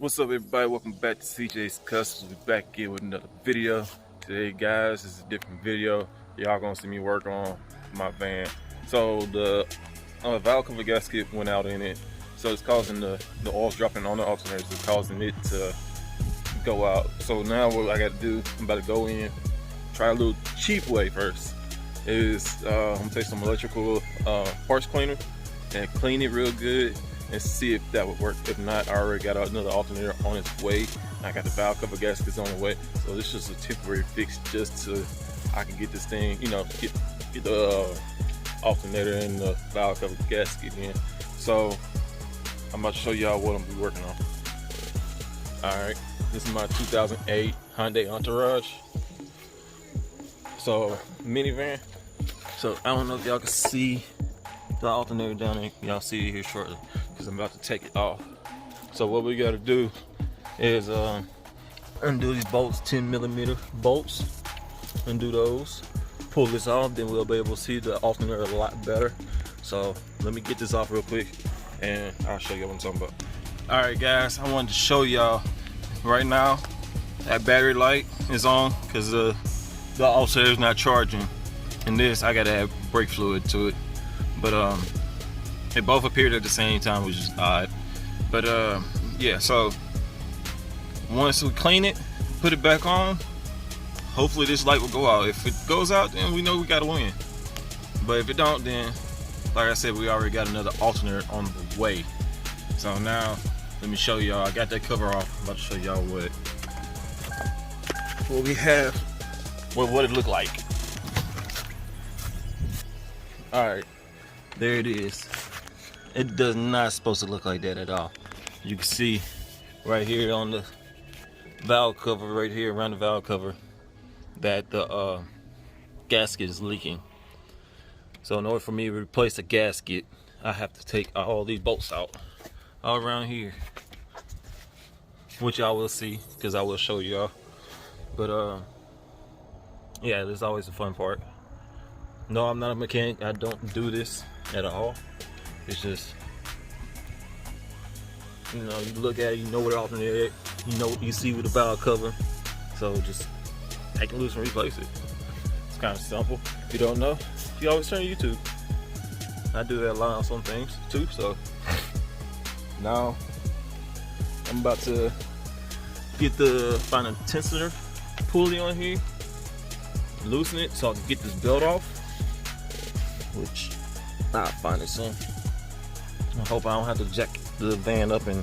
What's up, everybody? Welcome back to CJ's Customs. We're back here with another video. Today, guys, this is a different video. Y'all gonna see me work on my van. So the valve cover gasket went out in it, so it's causing the oil's dropping on the alternator. It's causing it to go out. So now what I got to do, I'm about to go in, try a little cheap way first. Is I'm gonna take some electrical parts cleaner and clean it real good and see if that would work. If not, I already got another alternator on its way. I got the valve cover gaskets on the way, so this is a temporary fix just so I can get this thing, you know, get the alternator and the valve cover gasket in. So I'm about to show y'all what I'm gonna be working on. All right, this is my 2008 Hyundai Entourage. So minivan. So I don't know if y'all can see the alternator down there. Y'all see it here shortly because I'm about to take it off. So what we got to do is undo these bolts, 10mm bolts. Undo those, pull this off, then we'll be able to see the alternator a lot better. So let me get this off real quick and I'll show you what I'm talking about. All right, guys, I wanted to show y'all right now that battery light is on because the alternator is not charging, and this I gotta add brake fluid to it, but it both appeared at the same time, which is odd. But yeah, so once we clean it, put it back on, hopefully this light will go out. If it goes out, then we know we gotta win. But if it don't, then like I said, we already got another alternator on the way. So now let me show y'all. I got that cover off. I'm about to show y'all what we have, what it looked like. All right, there it is. It does not supposed to look like that at all. You can see right here on the valve cover, right here around the valve cover, that the gasket is leaking. So in order for me to replace the gasket, I have to take all these bolts out all around here, which y'all will see because I will show y'all. But yeah, this is always the fun part. No, I'm not a mechanic. I don't do this at all. It's just, you know, you look at it, you know what alternator is, you know what you see with the valve cover. So just take it loose and replace it. It's kind of simple. If you don't know, you always turn to YouTube. I do that a lot on some things too. So now I'm about to find a tensor pulley on here, loosen it so I can get this belt off, which I'll find it soon. I hope I don't have to jack the van up and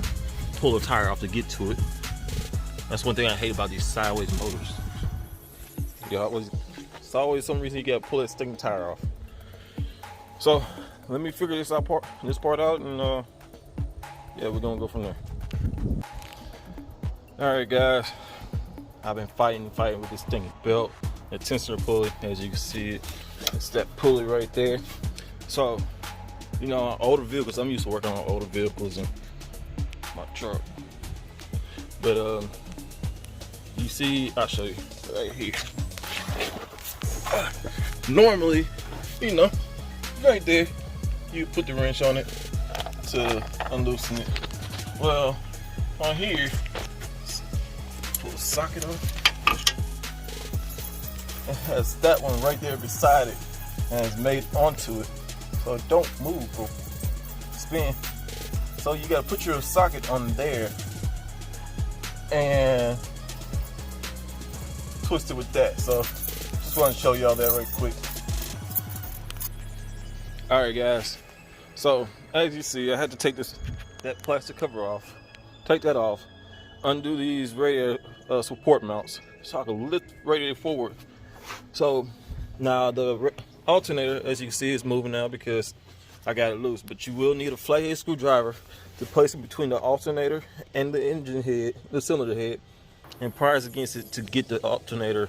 pull the tire off to get to it. That's one thing I hate about these sideways motors. It's always some reason you gotta pull that stinking tire off. So let me figure this part out, and yeah, we're gonna go from there. All right, guys, I've been fighting with this stinking belt, the tensor pulley. As you can see it, it's that pulley right there. So, you know, on older vehicles, I'm used to working on older vehicles and my truck. But you see, I'll show you right here. Normally, you know, right there, you put the wrench on it to unloosen it. Well, on here, pull the socket off. It has that one right there beside it, and it's made onto it, so it don't move or spin. So you gotta put your socket on there and twist it with that. So just want to show y'all that right quick. All right, guys. So as you see, I had to take that plastic cover off, take that off, undo these radiator support mounts so I can lift radiator forward. So now the alternator, as you can see, is moving now because I got it loose. But you will need a flathead screwdriver to place it between the alternator and the engine head, the cylinder head, and prise against it to get the alternator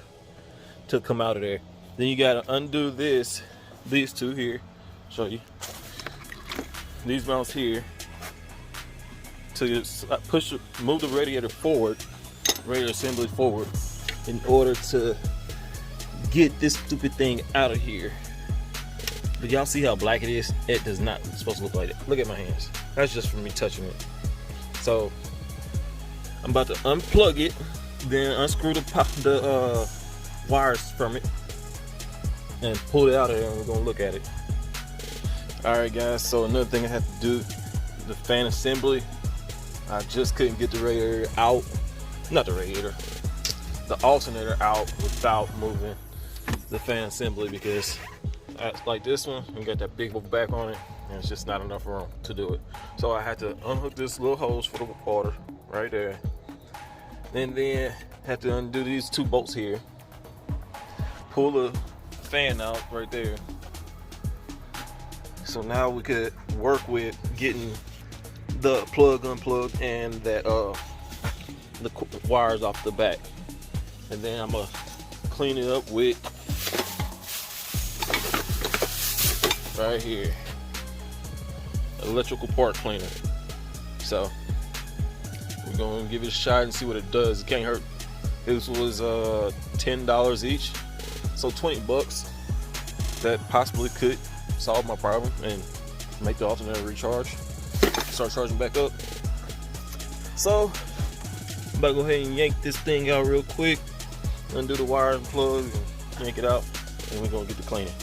to come out of there. Then you got to undo these two here. Show you these mounts here to move the radiator forward, radiator assembly forward, in order to get this stupid thing out of here. But y'all see how black it is? It does not supposed to look like that. Look at my hands. That's just from me touching it. So I'm about to unplug it, then unscrew the wires from it, and pull it out of there, and we're gonna look at it. All right, guys. So another thing I have to do, the fan assembly. I just couldn't get the radiator out, not the radiator, the alternator out without moving the fan assembly, because like this one, we got that big back on it, and it's just not enough room to do it. So I had to unhook this little hose for the water right there, and then had to undo these 2 bolts here, pull the fan out right there. So now we could work with getting the plug unplugged and that the wires off the back, and then I'm gonna clean it up with right here, electrical part cleaner. So we're gonna give it a shot and see what it does. It can't hurt. This was $10 each, so 20 bucks. That possibly could solve my problem and make the alternator recharge, start charging back up. So I'm about to go ahead and yank this thing out real quick, undo the wires and plug and yank it out, and we're gonna get the cleaning.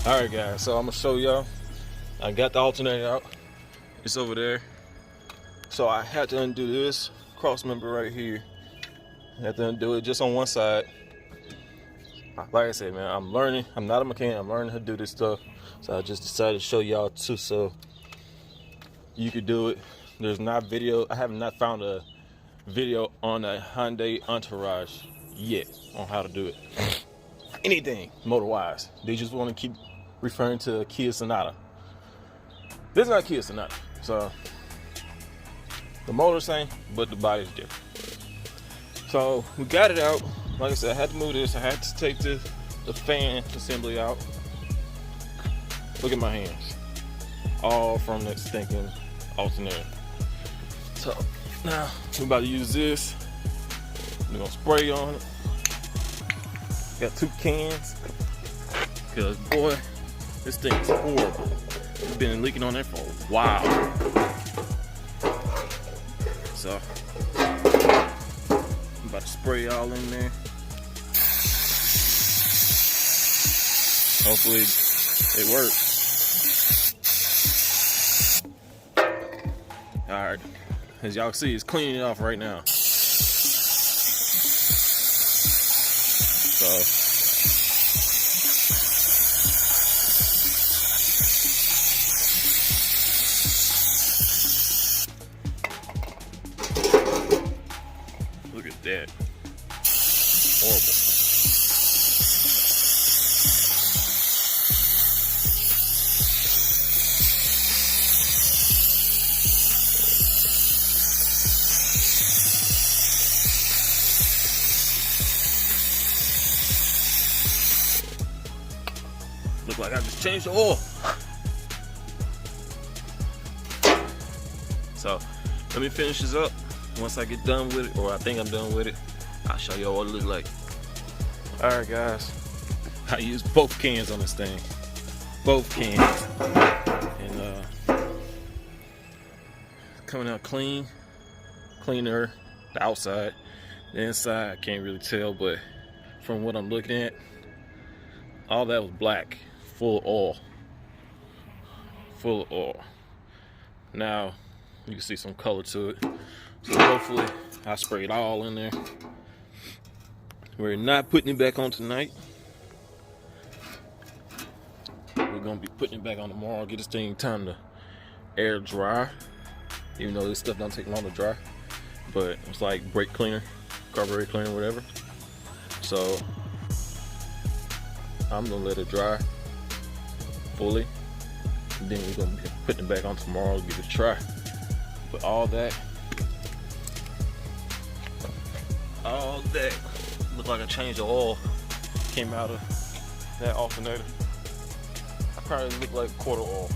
All right, guys, so I'm gonna show y'all. I got the alternator out, it's over there. So I had to undo this cross member right here. I had to undo it just on one side. Like I said, man, I'm learning. I'm not a mechanic. I'm learning how to do this stuff. So I just decided to show y'all too, so you could do it. There's not video. I have not found a video on a Hyundai entourage yet on how to do it. Anything motor-wise. They just want to keep referring to a Kia Sonata. This is not Kia Sonata. So the motor's same, but the body's different. So we got it out. Like I said, I had to move this. I had to take the fan assembly out. Look at my hands. All from that stinking alternator. So now we're about to use this. We're gonna spray on it. Got 2 cans. Cause boy, this thing is horrible. It's been leaking on there for a while. So I'm about to spray all in there. Hopefully it works. Alright, as y'all see, it's cleaning it off right now. So look at that. Horrible. Look like I just changed the oil. So let me finish this up. Once I get done with it, or I think I'm done with it, I'll show y'all what it looks like. Alright, guys, I used both cans on this thing. Both cans. And coming out clean. Cleaner, the outside. The inside, I can't really tell, but from what I'm looking at, all that was black. Full of oil. Full of oil. Now, you can see some color to it. So hopefully, I spray it all in there. We're not putting it back on tonight. We're gonna be putting it back on tomorrow. Get this thing time to air dry. Even though this stuff don't take long to dry. But it's like brake cleaner, carburetor cleaner, whatever. So I'm gonna let it dry fully. And then we're gonna be putting it back on tomorrow, give it a try. But all that looked like I changed the oil. Came out of that alternator. I probably look like quarter oil.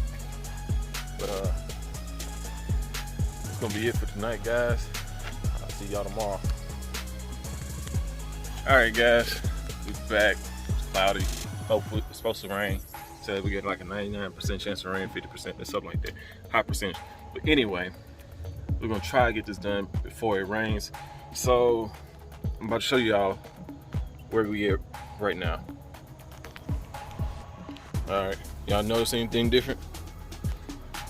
But it's gonna be it for tonight, guys. I'll see y'all tomorrow. Alright, guys, we're back. Cloudy. Hopefully it's supposed to rain. So we get like a 99% chance of rain, 50% or something like that. High percentage. But anyway, we're gonna try to get this done before it rains. So I'm about to show y'all where we are right now. All right, y'all notice anything different?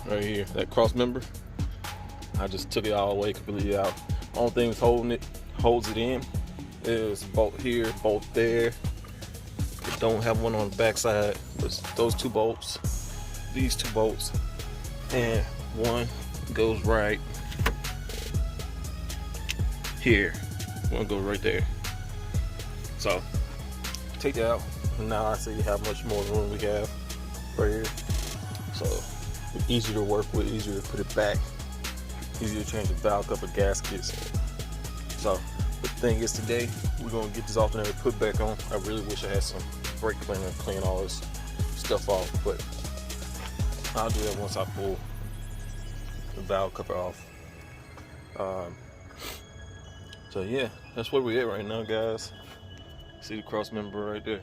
Right here, that cross member, I just took it all the way completely out. Only thing that's holds it in is bolt here, bolt there. It don't have one on the back side, but those 2 bolts, these 2 bolts, and one goes right here. One goes right there. So take that out. And now I see how much more room we have right here. So it's easier to work with, easier to put it back, easier to change the valve cover gaskets. So the thing is, today we're gonna get this alternator put back on. I really wish I had some brake cleaner to clean all this stuff off, but I'll do that once I pull the valve cover off. So yeah, that's where we're at right now, guys. See the cross member right there.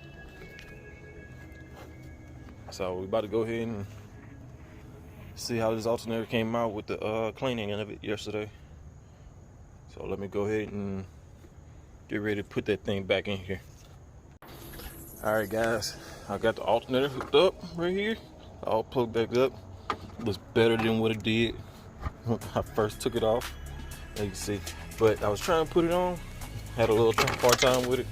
So we're about to go ahead and see how this alternator came out with the cleaning of it yesterday. So let me go ahead and get ready to put that thing back in here. Alright guys, I got the alternator hooked up right here, all plugged back up. It was better than what it did when I first took it off, as you can see. But I was trying to put it on, had a little hard time with it.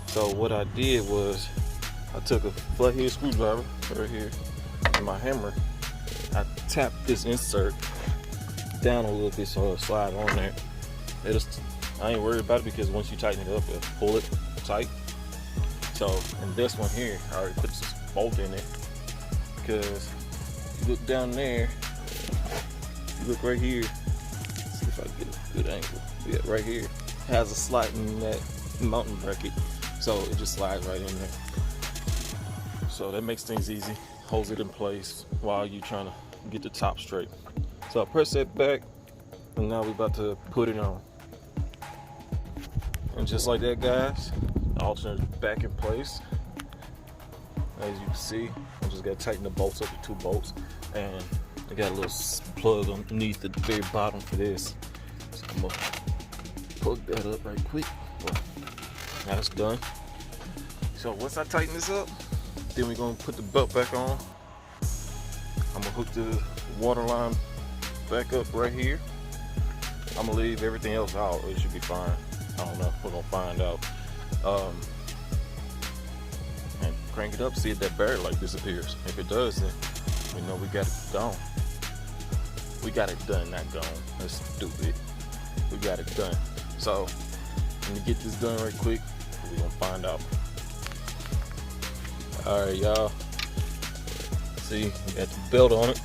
So what I did was, I took a flathead screwdriver right here and my hammer. I tapped this insert down a little bit so it'll slide on there. I ain't worried about it because once you tighten it up, it'll pull it tight. So in this one here, I already put this bolt in it, because you look down there, you look right here, let's see if I can get a good angle. Yeah, right here, it has a slide in that mounting bracket, so it just slides right in there. So that makes things easy, holds it in place while you're trying to get the top straight. So I press that back, and now we're about to put it on. And just like that, guys, the alternator's back in place. As you can see, I just got to tighten the bolts up to 2 bolts, and I got a little plug underneath the very bottom for this. So I'm gonna plug that up right quick. Well, now it's done. So once I tighten this up, then we're gonna put the belt back on. I'm gonna hook the water line back up right here. I'm gonna leave everything else out. It should be fine. I don't know. We're gonna find out. And crank it up, see if that barrier light disappears. If it does, then we know we got it gone. We got it done, not gone. That's stupid. We got it done. So let me get this done right quick. We're gonna find out. All right, y'all. See, we got the belt on it.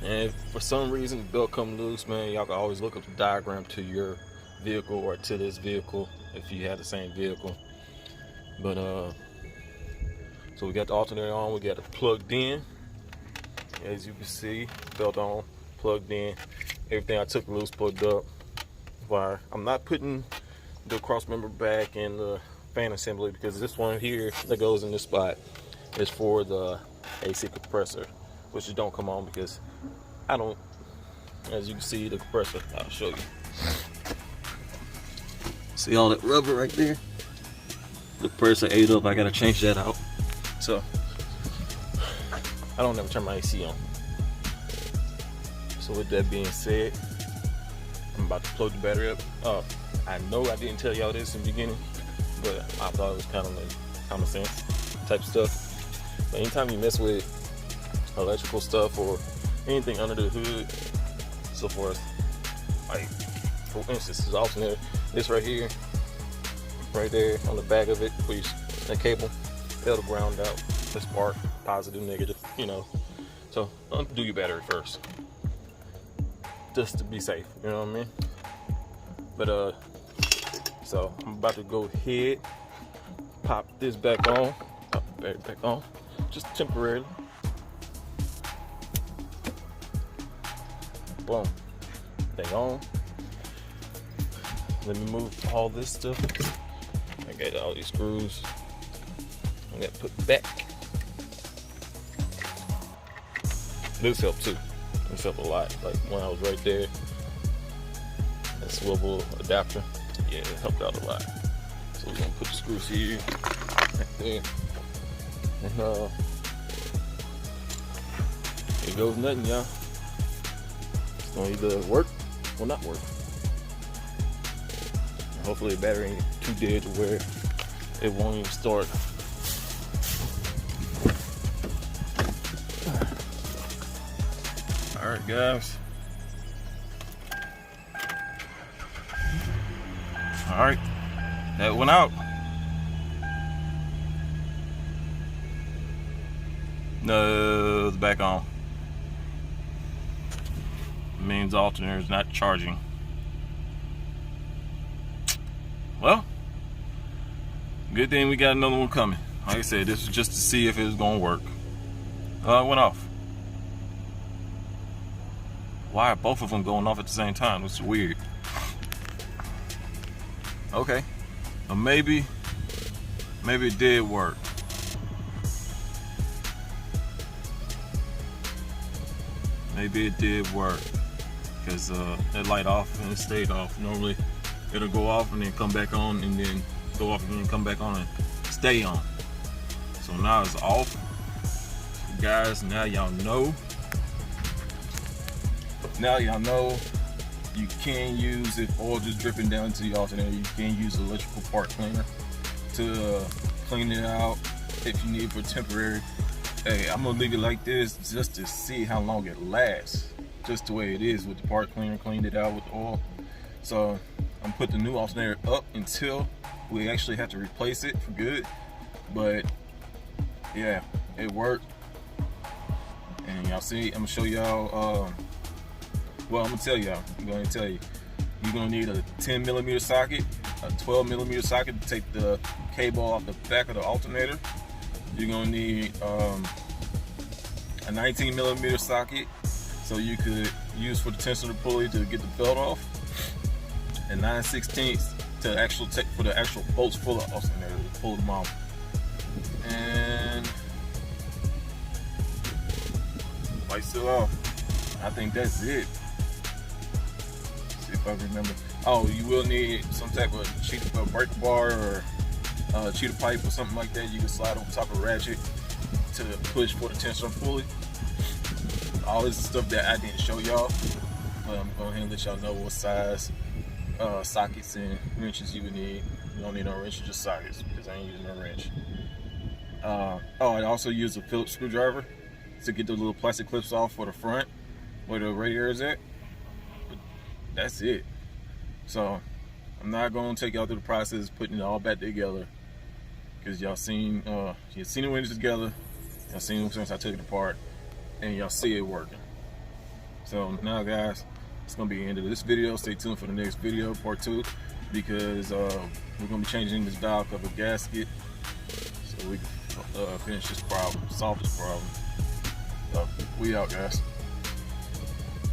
And if for some reason the belt come loose, man, y'all can always look up the diagram to your vehicle or to this vehicle if you have the same vehicle. But so we got the alternator on, we got it plugged in. As you can see, belt on, plugged in. Everything I took loose, plugged up. Wire. I'm not putting the cross member back in the fan assembly, because this one here that goes in this spot is for the AC compressor, which don't come on because I don't, as you can see, the compressor, I'll show you. See all that rubber right there? The compressor ate up, I gotta change that out. So I don't ever turn my AC on. So with that being said, I'm about to plug the battery up. I know I didn't tell y'all this in the beginning, but I thought it was kind of like common sense type stuff. But anytime you mess with electrical stuff or anything under the hood, so forth, like for instance, this alternator, this right here, right there on the back of it, where you that cable, it'll ground out the spark, positive, negative, you know. So undo your battery first, just to be safe, you know what I mean? But so I'm about to go ahead, pop this back on, pop the battery back on, just temporarily. Boom, thing on. Let me move all this stuff. I got all these screws. I got to put back. This helps too. This helped a lot. Like when I was right there, that swivel adapter, yeah, it helped out a lot. So we're gonna put the screws here, right there, and here goes nothing, y'all. It's gonna either work or not work. And hopefully the battery ain't too dead to where it won't even start. All right, guys. All right, that went out. No, it's back on. It means the alternator is not charging. Well, good thing we got another one coming. Like I said, this was just to see if it was gonna work. It went off. Why are both of them going off at the same time? It's weird. Okay, well, maybe it did work. Maybe it did work, because that light off and it stayed off. Normally it'll go off and then come back on, and then go off again and come back on and stay on. So now it's off. So guys, now y'all know. Now y'all know you can use, if oil just dripping down into the alternator, you can use the electrical part cleaner to clean it out if you need for temporary. Hey, I'm gonna leave it like this just to see how long it lasts. Just the way it is with the part cleaner, cleaned it out with the oil. So I'm put the new alternator up until we actually have to replace it for good. But yeah, it worked. And y'all see, I'm gonna show y'all, well, I'm gonna tell y'all, you're gonna need a 10mm socket, a 12mm socket to take the cable off the back of the alternator. You're gonna need a 19mm socket, so you could use for the tensioner pulley to get the belt off, and 9/16 to take for the actual bolts for the alternator to pull them off. And lights still off. I think that's it. See if I remember. Oh, you will need some type of cheetah brake bar or cheetah pipe or something like that. You can slide on top of a ratchet to push for the tensioner pulley. All this is stuff that I didn't show y'all, but I'm going ahead and let y'all know what size sockets and wrenches you would need. You don't need no wrenches, just sockets, because I ain't using no wrench. I also use a Phillips screwdriver to get the little plastic clips off for the front where the radiator is at. But that's it. So I'm not going to take y'all through the process of putting it all back together, because y'all seen the wrenches together, y'all seen them since I took it apart, and y'all see it working. So now guys, it's gonna be the end of this video. Stay tuned for the next video, part 2, because we're gonna be changing this valve cover gasket so we can finish this problem, solve this problem. So we out, guys.